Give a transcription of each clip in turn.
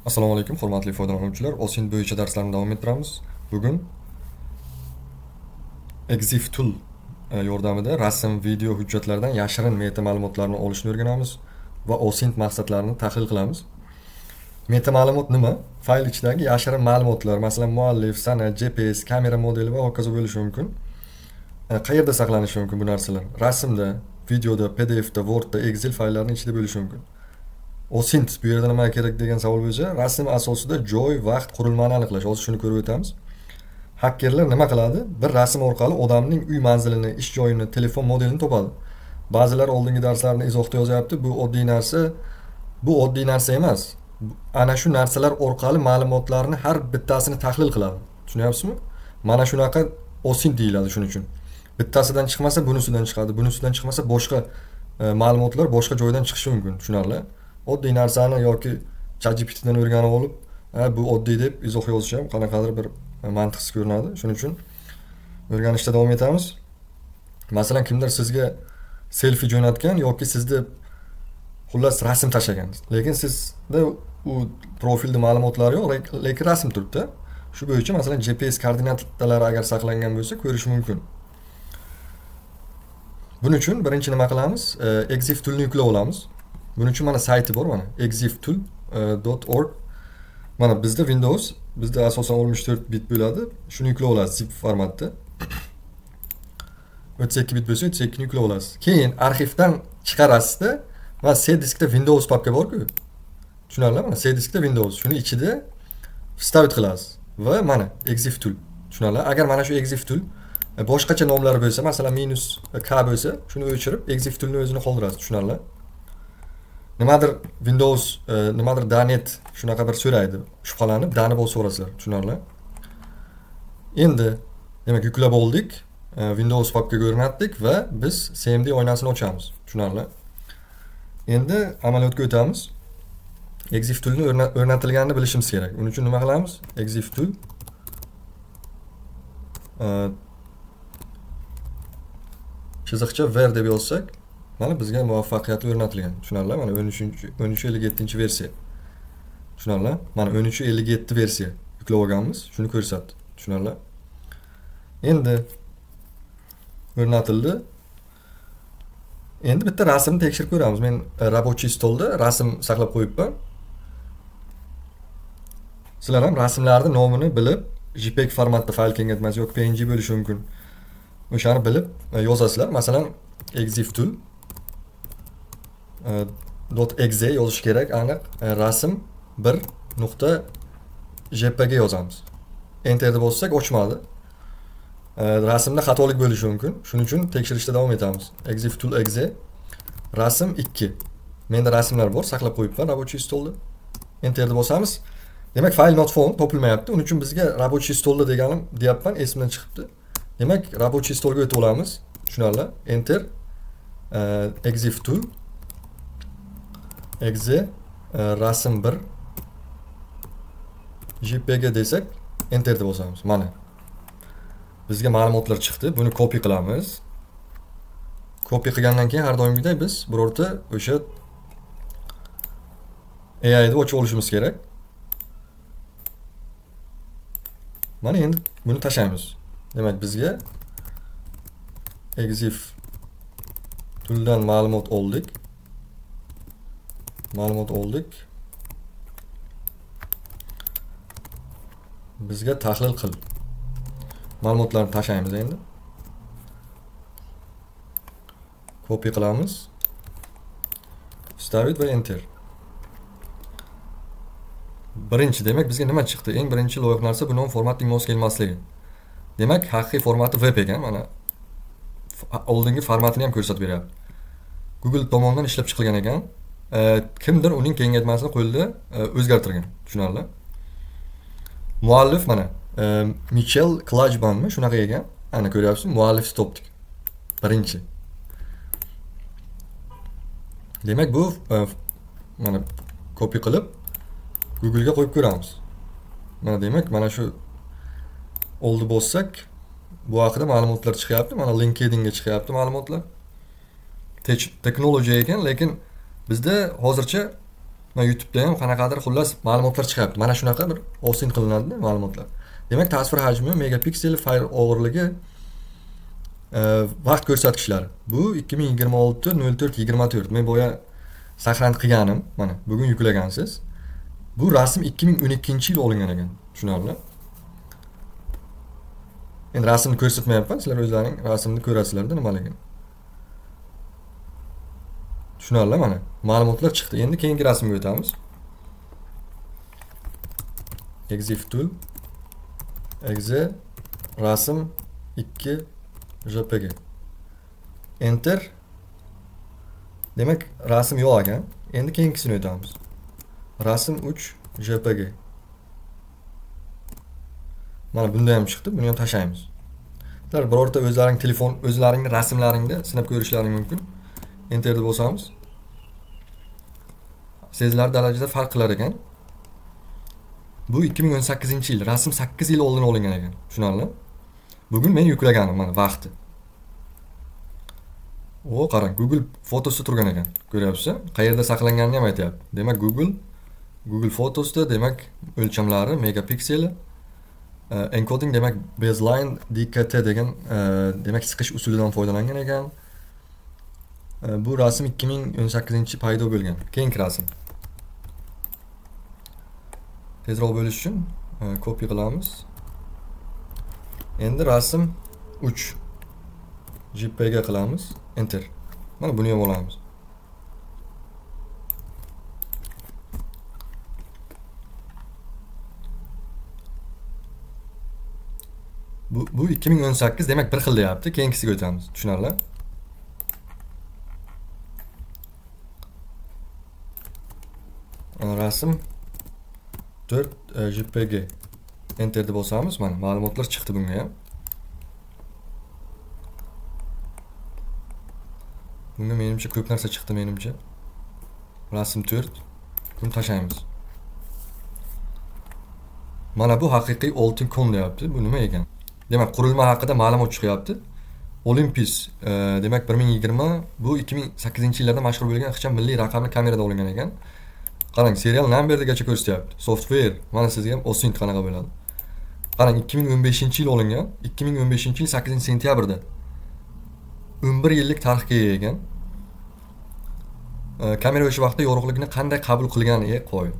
Assalomu alaykum, hurmatli foydalanuvchilar. OSINT bo'yicha darslarni davom ettiramiz. Bugun EXIF Tool yordamida rasm, video hujjatlardan yashirin meta ma'lumotlarni olishni o'rganamiz va OSINT maqsadlarini tahlil qilamiz. Meta ma'lumot nima? Fayl ichidagi yashirin ma'lumotlar, masalan, muallif, sana, GPS, kamera modeli va hokazo bo'lishi mumkin. Qayerda saqlanishi mumkin bu narsalar? Rasmda, videoda, PDFda, Wordda, Excel fayllarning ichida bo'lishi mumkin. OSINT bu yerda nima kerak degan savol bo'yicha rasm asosida joy, vaqt, qurilmani aniqlash. Hozir shuni ko'rib o'tamiz. Hakkerlar nima qiladi? Bir rasm orqali odamning uy manzilini, ish joyini, telefon modelini topadi. Ba'zilar oldingi darslarni izohda yozyapti. Bu oddiy narsa emas. Ana shu narsalar orqali ma'lumotlarni har bittasini tahlil qiladi. Tushunyapsizmi? Mana shunaqa OSINT deyiladi shuning uchun. Bittasidan chiqmasa bunisidan chiqadi, bunisidan chiqmasa boshqa ma'lumotlar boshqa joydan chiqishi mumkin. Tushunarli? Oddiy narsani yoki ChatGPTdan o'rganib olib, bu oddiy deb izoh yozish ham qanaqadir bir mantiqsiz ko'rinadi. Shuning uchun o'rganishda davom etamiz. Masalan, kimdir sizga selfie jo'natgan yoki sizda xullas rasm tashlagan. Lekin sizda u profilda ma'lumotlari yo'q, lekin rasm turibdi. Shu bo'yicha masalan GPS koordinatalari agar saqlangan bo'lsa ko'rish mumkin. Buning uchun birinchi nima qilamiz? EXIF toolni yuklab olamiz. Buning uchun mana sayti bor, mana exiftool.org. Mana bizda Windows, bizda asosan 64 bit bo'ladi. Shuni yuklab olasiz zip formatda. 32 bit bo'lsa 32 ni yuklab olasiz. Keyin arxivdan chiqarasizda, mana C diskda Windows papka bor-ku. Tushunarlimi? Mana C diskda Windows. Shuni ichida вставить qilasiz va mana exif tool. Tushunarli? Agar mana shu exif tool boshqacha nomlari bo'lsa, masalan -k bo'lsa, shuni o'chirib exif toolni o'zini qoldirasiz. Tushunarli? Nimadir Windows, nimadir .NET shunaqa bir so'raydi. Shubhalanib, dani bo'lsa so'rasizlar. Tushunarli? Endi demak yuklab oldik. Windows papkaga o'rnatdik va biz CMD oynasini ochamiz. Tushunarli? Endi amaliyotga o'tamiz. Exif toolni o'rnatilganini bilishimiz kerak. Uning uchun nima qilamiz? Exif tool chiziqcha ver deb yozsak, mana bizga muvaffaqiyatli o'rnatilgan. Tushunarli? Mana 1357 versiya. Tushunarli? Mana 1357 versiya yuklab olganmiz. Shuni ko'rsatdi. Tushunarli? Endi o'rnatildi. Endi bitta rasmni tekshirib ko'ramiz. Men рабочий stolda rasm saqlab qo'yibman. Sizlar ham rasmlarni nomini bilib, JPEG formatda fayl kengaytmasi yoki PNG bo'lishi mumkin. O'shani bilib yozasizlar. Masalan, exif tool .exe yozish kerak, aniq rasm 1.jpg yozamiz. Enterni bossak ochmadi. Rasmda xatolik bo'lishi mumkin. Shuning uchun tekshirishda davom etamiz. Exif tool exe rasm 2. Menda rasmlar bor, saqlab qo'yibman рабочий stolda. Enterni bosamiz. Demak, fayl not found topilmayapti. Uning uchun bizga рабочий stolda deganim deyapman, esimdan chiqibdi. Demak, рабочий stolga o'tib olamiz. Tushunarli? Enter exif tool exe rasm 1 jpg desak, enterni bosamiz. Mana bizga ma'lumotlar chiqdi. Buni copy qilamiz. Copy qilgandan keyin har doimgidek biz birorta o'sha AI ni ochib olishimiz kerak. Mana endi buni tashlaymiz. Demak, bizga exif tooldan ma'lumot oldik. Bizga tahlil qil. Ma'lumotlarni tashlaymiz endi. Copy qilamiz. Вставить va enter. Birinchi, demak bizga nima chiqdi? Eng birinchi loyiq narsa bu nom formatning mos kelmasligi. Demak, haqiqiy formati web ekan, mana oldingi formatini ham ko'rsatib beryapti. Google tomonidan ishlab chiqilgan ekan. Kimdir uning kengaytmasini qo'lda o'zgartirgan. Tushunarli? Muallif mana Michel Klajbanmi? Shunaqa ekan. Ana ko'ryapsiz, muallifni topdik. Birinchi. Demak, bu mana copy qilib Google ga qo'yib ko'ramiz. Mana demak, mana shu oldi bossak, bu haqida ma'lumotlar chiqyapti. Mana LinkedIn ga chiqyapti ma'lumotlar. Technology ekan, lekin bizda hozircha Mana YouTube'da ham qanaqadir xullas ma'lumotlar chiqyapti. Mana shunaqa bir OSINT qilinadi ma'lumotlar. Demak, tasvir hajmi, megapiksel, fayl og'irligi, vaqt ko'rsatkichlari. Bu 2026/04/24. Men boya saqlanib qilganim. Mana bugun yuklagansiz. Bu rasm 2012-yil olingan ekan. Tushunarli? Endi rasmni ko'rsatmayapman. Sizlar o'zlaring rasmni ko'rasizlar-da nimaligini. Tushunarli mana. Ma'lumotlar chiqdi. Endi keyingi rasmga o'tamiz. Exif tool. Exe rasm 2 JPG. Enter. Demak, rasm yo'q ekan. Endi keyingisini o'tamiz. Rasm 3 JPG. Mana bunda ham chiqdi. Buni ham tashlaymiz. Sizlar birorta o'zlaringni rasmlaringda sinab ko'rishlaring mumkin. Enterni bosamiz. Sezilarli darajada farq qilar ekan. Bu 2018-yil, rasm 8 yil oldin olingan ekan. Tushunarli? Bugun men yuklaganim mana vaqti. O, qarang, Google fotosi turgan ekan. Ko'ryapsizmi? Qayerda saqlanganini ham aytayapti. Demak, Google fotosida, demak, o'lchamlari, megapikseli, encoding, demak, baseline DKT degan, demak, siqish usulidan foydalangan ekan. Bu rasm 2018 paydo bo'lgan. Keyingi rasm. Tezroq bo'lish uchun copy qilamiz. Endi rasm 3 JPG qilamiz. Enter. Mana buni ham olamiz. Bu 2018, demak bir xil deyapti. Keyingisiga o'tamiz. Tushunarli? Rasm 4 JPG. Enterni bosamiz. Mana ma'lumotlar chiqdi bunga ham. Bunga menimcha ko'p narsa chiqdi menimcha. Rasm 4. Buni tashlaymiz. Mana bu haqiqiy oltin kon deyapti. Bu nima ekan? Demak, qurilma haqida ma'lumot chiqyapti. Olympus, demak 2020, bu 2008-yillarda mashhur bo'lgan ixcham milliy raqamli kamerada olingan ekan. Qarang, serial numbergacha ko'rsatyapti. Software, mana sizga ham OSINT qanaqa bo'ladi. Qarang, 2015-yil olingan. 2015-yil 8-sentyabrda. 11 yillik tarixga ega ekan. Kamera o'sha vaqtda yorug'likni qanday qabul qilganiga qo'yil.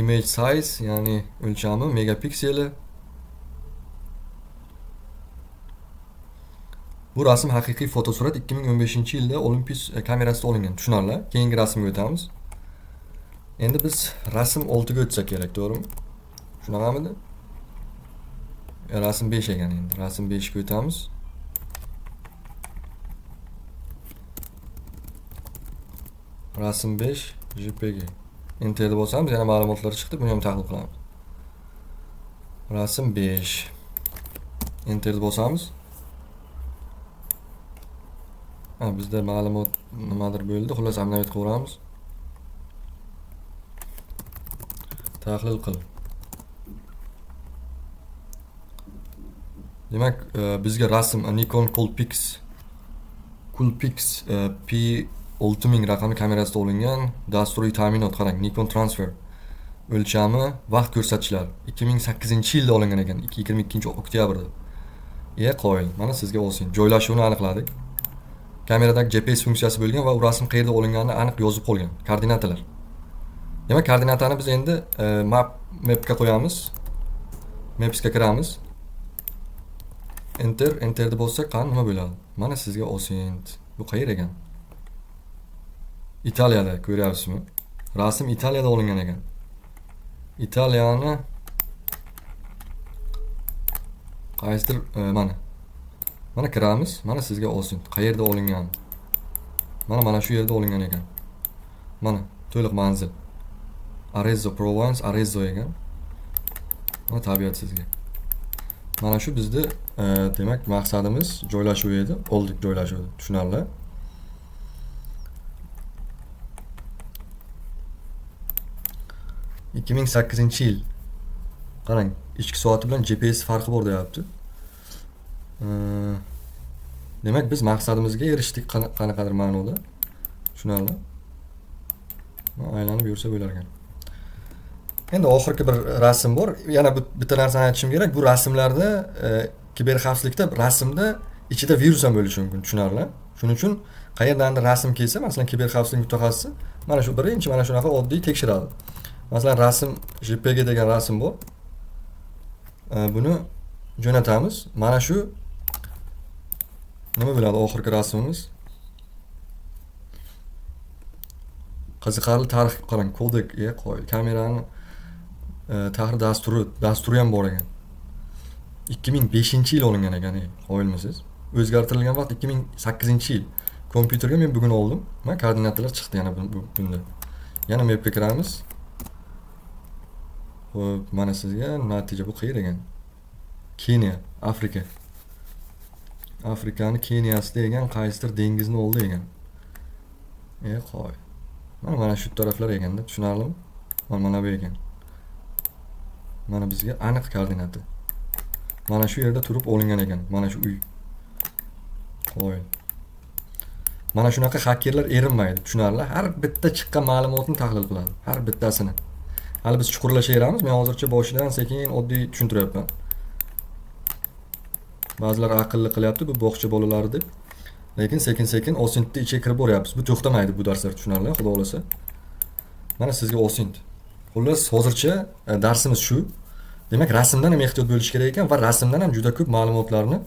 Image size, ya'ni o'lchami, megapikseli. Bu rasm haqiqiy fotosurat 2015-yilda Olympus kamerasida olingan. Tushunarli? Keyingi rasmga o'tamiz. Endi biz rasm 6 ga o'tsak kerak, to'g'rimi? Shunaqamidi? Rasm 5 ekan endi. Rasm 5 ga o'tamiz. Rasm 5 JPG. Enterni bosamiz, yana ma'lumotlar chiqdi. Buni ham tahlil qilamiz. Rasm 5. Enterni bosamiz. Bizda ma'lumot nimadir bo'ldi. Xullas, amnavit qilamiz. Tahlil qil. Demak, bizga rasm Nikon Coolpix P6000 raqamli kamerasida olingan. Dasturiy ta'minot, qarang, Nikon Transfer. O'lchami, vaqt ko'rsatkichlari 2008-yilda olingan ekan, 22-oktyabrda. Qo'yil. Mana sizga olsin. Joylashuvini aniqladik. Kameradagi GPS funksiyasi bo'lgan va u rasm qayerda olinganini aniq yozib qo'ygan. Koordinatalar. Demak, koordinatani biz endi mapga qo'yamiz. Mapsga kiramiz. Enterni bossak, qani nima bo'ladi? Mana sizga OSINT. Bu qayer ekan? Italiyada, ko'ryapsizmi? Rasm Italiyada olingan ekan. Italiyani qaysidir mana kiramiz. Mana sizga OSINT. Qayerda olingan? Mana shu yerda olingan ekan. Mana to'liq manzil. Arezzo, Provence, Arezzo ekan. Mana tabiat sizga. Mana shu bizda demak maqsadimiz joylashuv edi. Oldik joylashuvni. Tushunarli? – 2008-yil. Qarang, ichki soati bilan GPS farqi bor deyapti. Demak, biz maqsadimizga erishdik qanaqadir ma'noda. Tushunarli? Aylanib yursa bo'lar ekan. Endi oxirgi bir rasm bor. Yana bitta narsani aytishim kerak. Bu rasmlarda kiberxavfsizlikda rasmda ichida virus ham bo'lishi mumkin, tushunarli? Shuning uchun qayerdandir rasm kelsa, masalan, kiberxavfsizlik mutaxassisi mana shu birinchi mana shunaqa oddiy tekshiradi. Masalan, rasm JPG degan rasm bor. Buni jo'natamiz. Mana shu nima bo'ladi oxirgi rasmimiz? Qiziqarli tarix qarang, kodek qo'y. Kamerani tahrir dasturi ham bor ekan. 2005-yil olingan ekan, qo'yilmisiz? O'zgartirilgan vaqt 2008-yil. Kompyuterga men bugun oldim. Mana koordinatalar chiqdi yana bunda. Yana mapga kiramiz. Xo'p, mana sizga natija bu qayerda ekan? Keniya, Afrika. Afrikani Keniyasida ekan, qaysidir dengizni oldi ekan. Qo'y. Mana shu taraflar ekanda, tushunarlimi? Mana bu ekan. Mana bizga aniq koordinati. Mana shu yerda turib olingan ekan. Mana shu uy. Qo'y. Mana shunaqa hakkerlar erinmaydi, tushunarli? Har bitta chiqqan ma'lumotni tahlil qiladi, har bittasini. Hali biz chuqurlashaveramiz. Men hozircha boshidan sekin oddiy tushuntiryapman. Ba'zilar aqlli qilyapti, bu bog'cha bolalari deb. Lekin sekin-sekin OSINTni ichiga kirib boryapmiz. Bu to'xtamaydi bu darslar, tushunarli, xudo xolasa. Mana sizga OSINT. Xullas, hozircha darsimiz shu. Demak, rasmdan ham ehtiyot bo'lish kerak ekan va rasmdan ham juda ko'p ma'lumotlarni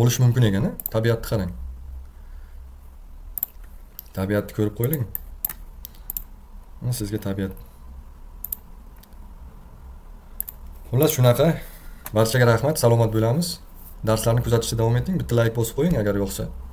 olish mumkin ekan. Tabiatni qarang. Tabiatni ko'rib qo'ying. Mana sizga tabiat. Xullas shunaqa. Barchaga rahmat, salomat bo'lamiz. Darslarni kuzatishda davom eting. Bitta like bosib qo'ying agar yoqsa.